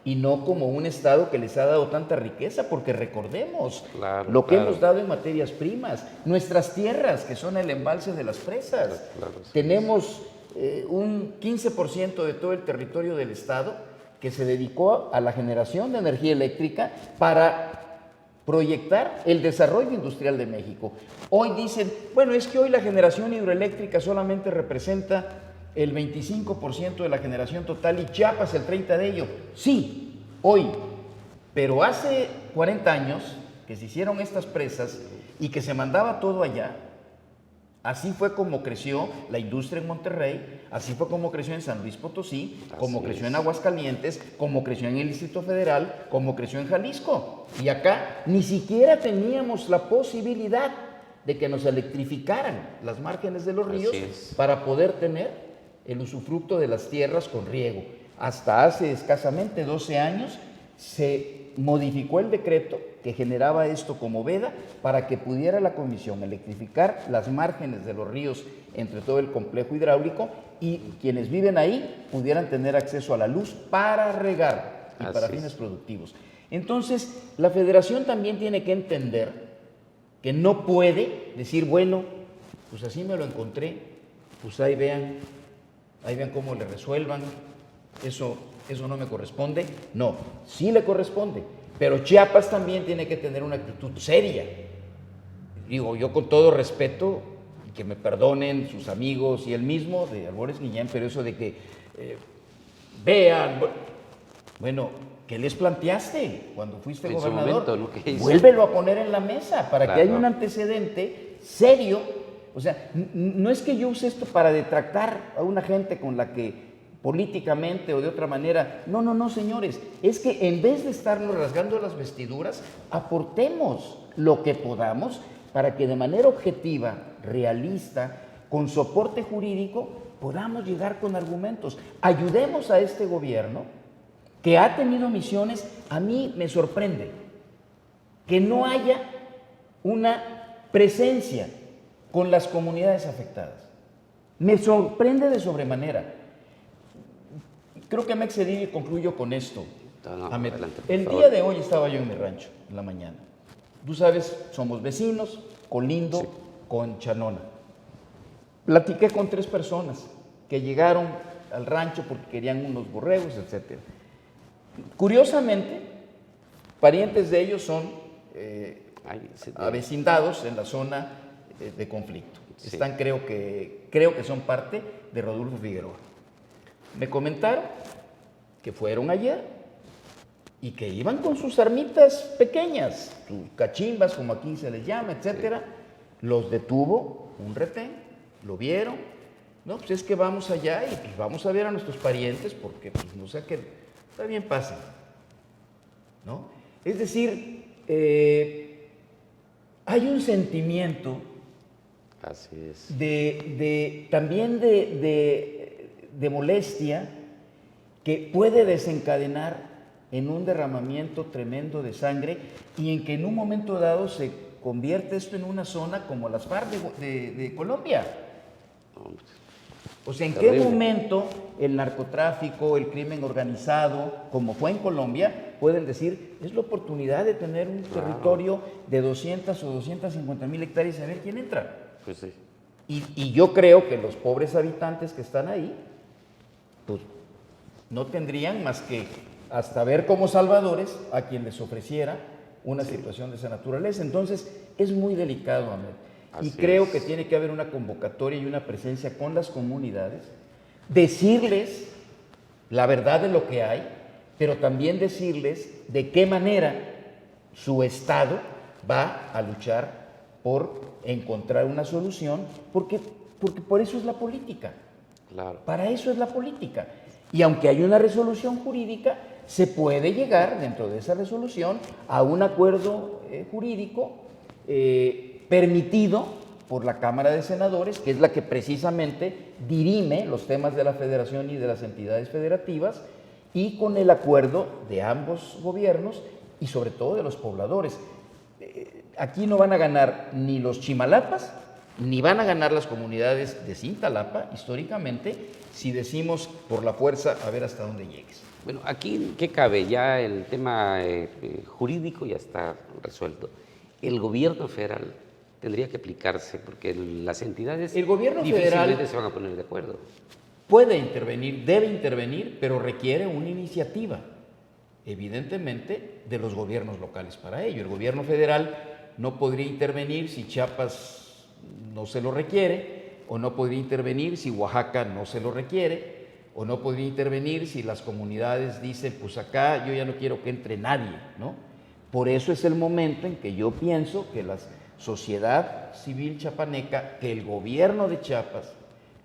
y no como un Estado que les ha dado tanta riqueza, porque recordemos lo que hemos dado en materias primas, nuestras tierras, que son el embalse de las presas. Tenemos un 15% de todo el territorio del Estado que se dedicó a la generación de energía eléctrica para proyectar el desarrollo industrial de México. Hoy dicen, bueno, es que hoy la generación hidroeléctrica solamente representa el 25% de la generación total y Chiapas el 30% de ello. Sí, hoy, Pero hace 40 años que se hicieron estas presas y que se mandaba todo allá, así fue como creció la industria en Monterrey, así fue como creció en San Luis Potosí, como creció en Aguascalientes, como creció en el Distrito Federal, como creció en Jalisco. Y acá ni siquiera teníamos la posibilidad de que nos electrificaran las márgenes de los ríos para poder tener el usufructo de las tierras con riego. Hasta hace escasamente 12 años se modificó el decreto que generaba esto como veda para que pudiera la comisión electrificar las márgenes de los ríos entre todo el complejo hidráulico y quienes viven ahí pudieran tener acceso a la luz para regar y para fines productivos. Entonces, la federación también tiene que entender que no puede decir, bueno, pues así me lo encontré, pues ahí vean cómo le resuelvan, eso no me corresponde. No, sí le corresponde, pero Chiapas también tiene que tener una actitud seria. Digo, yo con todo respeto, y que me perdonen sus amigos y él mismo de Albores Guillén, pero eso de que vean, bueno, ¿qué les planteaste cuando fuiste gobernador? Momento, ¿no? Vuélvelo a poner en la mesa para que haya un antecedente serio. O sea, no es que yo use esto para detractar a una gente con la que políticamente o de otra manera. No, señores. Es que en vez de estarnos rasgando las vestiduras, aportemos lo que podamos para que de manera objetiva, realista, con soporte jurídico, podamos llegar con argumentos. Ayudemos a este gobierno que ha tenido misiones. A mí me sorprende que no haya una presencia con las comunidades afectadas. Me sorprende de sobremanera. Creo que me excedí y concluyo con esto. Adelante, el día de hoy estaba yo en mi rancho, en la mañana. Tú sabes, somos vecinos, Colindo, con Chanona. Platiqué con 3 personas que llegaron al rancho porque querían unos borregos, etc. Curiosamente, parientes de ellos son avecindados en la zona de conflicto. Están, creo que son parte de Rodolfo Figueroa. Me comentaron que fueron ayer y que iban con sus armitas pequeñas, sus cachimbas, como aquí se les llama, etcétera. Los detuvo un retén, lo vieron. No, pues es que vamos allá y pues vamos a ver a nuestros parientes porque pues no sé qué, está bien, pasen, ¿no? Es decir, hay un sentimiento también de molestia que puede desencadenar en un derramamiento tremendo de sangre y en que en un momento dado se convierte esto en una zona como las FARC de Colombia. O sea, ¿en qué momento el narcotráfico, el crimen organizado, como fue en Colombia, pueden decir, es la oportunidad de tener un territorio de 200 o 250,000 hectáreas y saber quién entra? Pues sí. Y yo creo que los pobres habitantes que están ahí, pues no tendrían más que hasta ver como salvadores a quien les ofreciera una situación de esa naturaleza. Entonces, es muy delicado, Ahmed. Y creo que tiene que haber una convocatoria y una presencia con las comunidades, decirles la verdad de lo que hay, pero también decirles de qué manera su Estado va a luchar por encontrar una solución, porque por eso es la política. Claro. Para eso es la política. Y aunque hay una resolución jurídica, se puede llegar dentro de esa resolución a un acuerdo jurídico permitido por la Cámara de Senadores, que es la que precisamente dirime los temas de la federación y de las entidades federativas, y con el acuerdo de ambos gobiernos y sobre todo de los pobladores. Aquí no van a ganar ni los chimalapas, ni van a ganar las comunidades de Cintalapa, históricamente, si decimos por la fuerza a ver hasta dónde llegues. Bueno, aquí, ¿qué cabe? Ya el tema jurídico ya está resuelto. El gobierno federal tendría que aplicarse porque las entidades difícilmente se van a poner de acuerdo. Puede intervenir, debe intervenir, pero requiere una iniciativa, evidentemente, de los gobiernos locales para ello. El gobierno federal no podría intervenir si Chiapas no se lo requiere, o no podría intervenir si Oaxaca no se lo requiere, o no podría intervenir si las comunidades dicen, pues acá yo ya no quiero que entre nadie, ¿no? Por eso es el momento en que yo pienso que la sociedad civil chiapaneca, que el gobierno de Chiapas,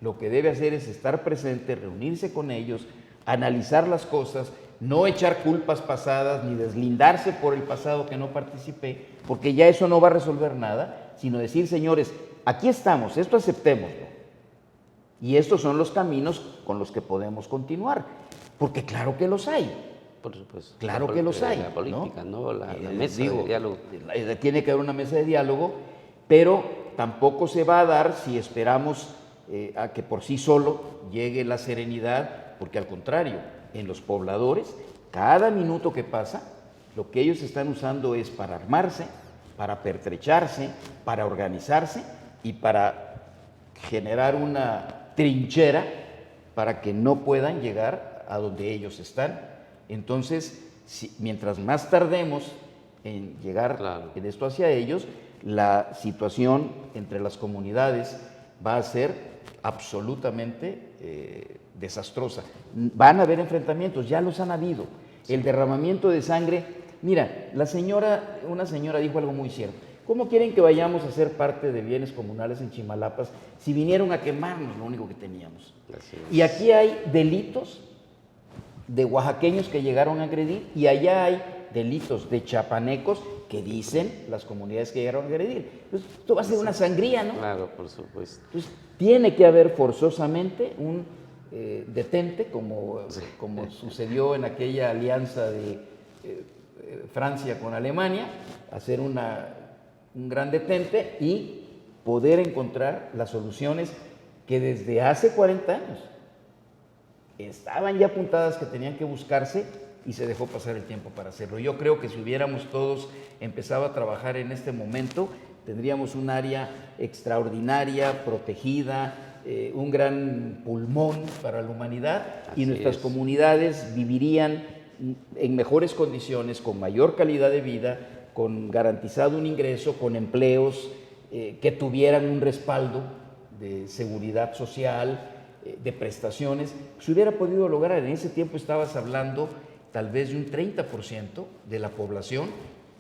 lo que debe hacer es estar presente, reunirse con ellos, analizar las cosas, no echar culpas pasadas ni deslindarse por el pasado que no participé, porque ya eso no va a resolver nada, sino decir, señores, aquí estamos, esto aceptémoslo. Y estos son los caminos con los que podemos continuar, porque claro que los hay. Por supuesto. Claro que los hay. La política, ¿no? La mesa Digo, de diálogo. Tiene que haber una mesa de diálogo, pero tampoco se va a dar si esperamos a que por sí solo llegue la serenidad, porque al contrario, en los pobladores, cada minuto que pasa, lo que ellos están usando es para armarse, para pertrecharse, para organizarse y para generar una trinchera para que no puedan llegar a donde ellos están. Entonces, mientras más tardemos en llegar en esto hacia ellos, la situación entre las comunidades va a ser absolutamente desastrosa. Van a haber enfrentamientos, ya los han habido. El derramamiento de sangre, mira, una señora dijo algo muy cierto. ¿Cómo quieren que vayamos a ser parte de bienes comunales en Chimalapas si vinieron a quemarnos lo único que teníamos? Y aquí hay delitos de oaxaqueños que llegaron a agredir y allá hay delitos de chapanecos que dicen las comunidades que llegaron a agredir. Entonces, esto va a ser una sangría, ¿no? Claro, por supuesto. Entonces, tiene que haber forzosamente un detente, como sucedió en aquella alianza de Francia con Alemania, hacer un gran detente y poder encontrar las soluciones que desde hace 40 años estaban ya apuntadas, que tenían que buscarse y se dejó pasar el tiempo para hacerlo. Yo creo que si hubiéramos todos empezado a trabajar en este momento, tendríamos un área extraordinaria, protegida, un gran pulmón para la humanidad. Así y nuestras comunidades vivirían en mejores condiciones, con mayor calidad de vida, con garantizado un ingreso, con empleos que tuvieran un respaldo de seguridad social, de prestaciones. Se hubiera podido lograr. En ese tiempo estabas hablando tal vez de un 30% de la población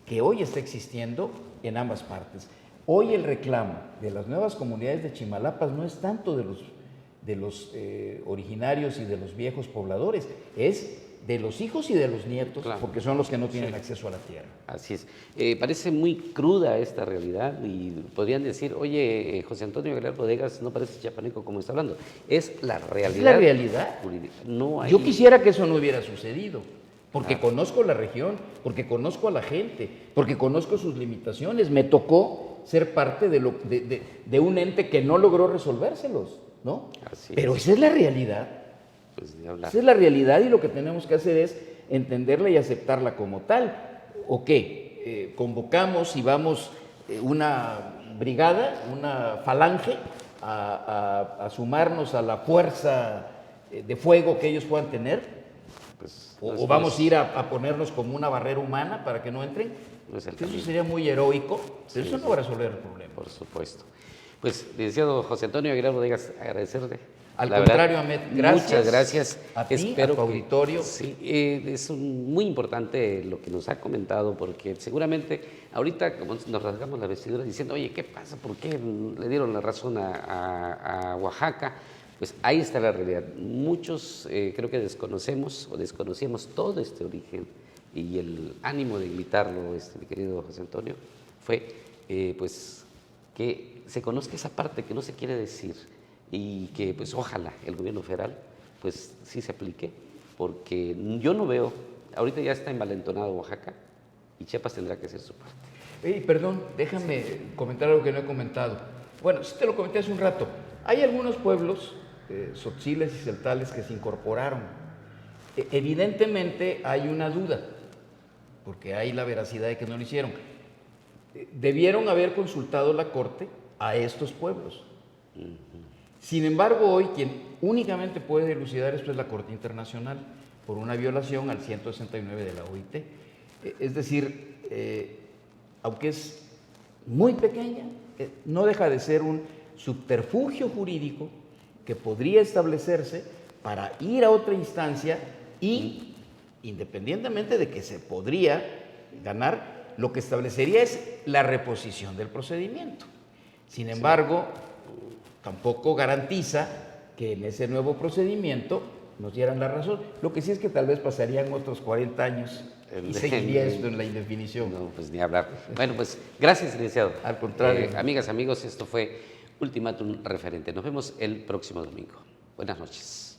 que hoy está existiendo en ambas partes. Hoy el reclamo de las nuevas comunidades de Chimalapas no es tanto de los originarios y de los viejos pobladores, es de los hijos y de los nietos, porque son los que no tienen acceso a la tierra. Así es. Parece muy cruda esta realidad y podrían decir, oye, José Antonio Aguilar Bodegas no parece chapaneco como está hablando. Es la realidad. Es la realidad. No hay... Yo quisiera que eso no hubiera sucedido, porque conozco la región, porque conozco a la gente, porque conozco sus limitaciones. Me tocó ser parte de un ente que no logró resolvérselos, ¿no? Pero esa es la realidad. Pues de hablar. Esa es la realidad y lo que tenemos que hacer es entenderla y aceptarla como tal. ¿O qué? Convocamos y vamos una brigada, una falange, a sumarnos a la fuerza de fuego que ellos puedan tener. Pues, o vamos a ir a ponernos como una barrera humana para que no entren. No es eso sería muy heroico, pero eso no va a resolver el problema. Por supuesto. Pues, licenciado José Antonio Aguilar Bodegas, agradecerle. Al contrario, Ahmed, gracias. Muchas gracias. A ti, espero a tu auditorio. Sí, es muy importante lo que nos ha comentado, porque seguramente ahorita como nos rasgamos la vestidura diciendo, oye, ¿qué pasa? ¿Por qué le dieron la razón a Oaxaca? Pues ahí está la realidad. Muchos creo que desconocemos o desconocíamos todo este origen, y el ánimo de invitarlo, mi querido José Antonio, fue pues que se conozca esa parte que no se quiere decir, y que pues ojalá el gobierno federal pues sí se aplique, porque yo no veo, ahorita ya está envalentonado Oaxaca y Chiapas tendrá que hacer su parte. Perdón, déjame comentar algo que no he comentado. Bueno, sí te lo comenté hace un rato. Hay algunos pueblos, tzotziles y celtales, que se incorporaron. Evidentemente hay una duda, porque hay la veracidad de que no lo hicieron. Debieron haber consultado la Corte a estos pueblos. Sin embargo, hoy quien únicamente puede dilucidar esto es la Corte Internacional por una violación al 169 de la OIT. Es decir, aunque es muy pequeña, no deja de ser un subterfugio jurídico que podría establecerse para ir a otra instancia y, independientemente de que se podría ganar, lo que establecería es la reposición del procedimiento. Sin embargo, tampoco garantiza que en ese nuevo procedimiento nos dieran la razón. Lo que sí es que tal vez pasarían otros 40 años y seguiría esto en la indefinición. No, pues ni hablar. Bueno, pues gracias, licenciado. Al contrario. Amigas, amigos, esto fue Ultimátum Referente. Nos vemos el próximo domingo. Buenas noches.